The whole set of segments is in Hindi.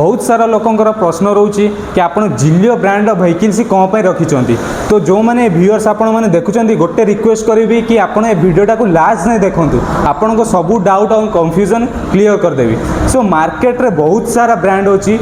बहुत सारा लोकंकर प्रश्न रोचे कि आप जिलियो ब्रांड व्हीकल्स कौन पर रखिंट तो जो मैंने व्यूअर्स आपने देखुं गोटे रिक्वेस्ट करी कि आप भिडियोटा को लास्ट नहीं देखूँ आपण को सबू डाउट और कंफ्यूजन क्लीयर करदेवी। सो मार्केट रे बहुत सारा ब्रांड अच्छी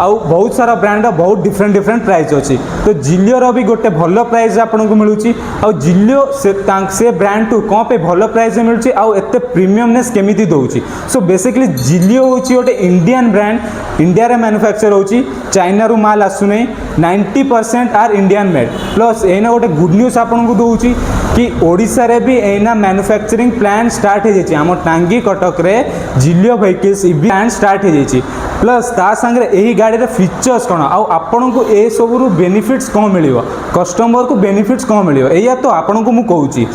आउ बहुत सारा ब्रांड बहुत डिफरेंट प्राइस अच्छी तो जिलियोर भी गोटे भल प्राइस आपको मिलूँ आउ जिलियो से ब्रांड टू कौन पे भल प्राइस मिलूँ आउ एत प्रीमियमनेस केमिति दौची। सो बेसिकली जिलियो हूँ गोटे इंडियन ब्रांड इंडिया रे मैन्युफैक्चर होची चाइना रू माल आसु नहीं 90% आर इंडियन मेड प्लस एना गोटे गुड न्यूज आपको दूची कि ओडिशा रे भी एना मैन्युफैक्चरिंग प्लांट स्टार्ट हो जाइए आम टांगी कटक रे जिलियो व्हीकल्स इवी प्लांट स्टार्ट हो जाइए प्लस ता संगे यही गाड़ी रे फीचर्स कौन आउ आपन को ए सब बेनिफिट्स कौन मिल कस्टमर को बेनिफिट्स कौन मिल या तो आपन को मु कहूँ।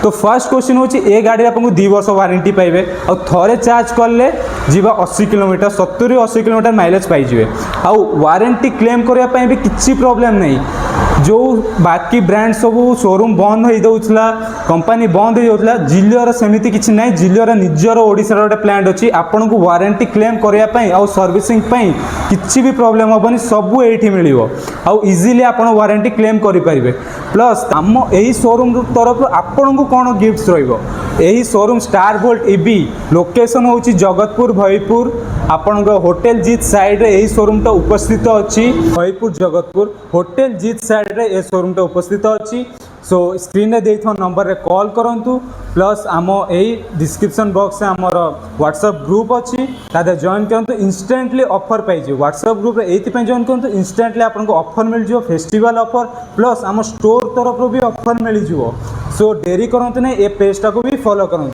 तो फर्स्ट क्वेश्चन होची ए गाड़ी आपको 2 वर्ष वारंटी पाइबे और थोड़े चार्ज कले जीवा 80 किलोमीटर 70-80 किलोमीटर माइलेज पाइबे आउ वारंटी क्लेम करने भी किसी प्रॉब्लम नहीं। जो बाकी ब्रांड सब शोरूम बंद हो जाऊला कंपनी बंद हो जाऊला जिलियोर सेमती किसी ना जिलियोर निजर ओडिशार गोटे प्लांट अच्छी आपन को वारंटी क्लेम करने आउ सर्विसिंग किसी भी प्रॉब्लम हेनी सबू ये मिल आउ इजिली आप वारंटी क्लेम करें। प्लस आम यही शोरूम तरफ आपण को कौन गिफ्ट रही शोरूम StarVolt EV लोकेशन हूँ जगतपुर भयपुर आपण होटेल जीत साइड रे यही शोरूम टा उपस्थित अच्छी भयपुर जगतपुर होटेल जीत साइड रे ये शोरूम टा उपस्थित अच्छी। सो स्क्रीन रे देइथो नंबर रे कॉल करंतु प्लस आम यही डिस्क्रिप्शन बॉक्स में आमर व्हाट्सएप ग्रुप अच्छी तादे जॉइन करंतु इंस्टेंटली ऑफर पाइजे व्हाट्सएप ग्रुप रे एथि जॉइन करंतु इंस्टेंटली आपको ऑफर मिल जिवो फेस्टिवल ऑफर प्लस आम स्टोर तरफ भी ऑफर मिल जिवो। सो डेरी करंतु नहीं ए पेज टाको भी फॉलो करंतु।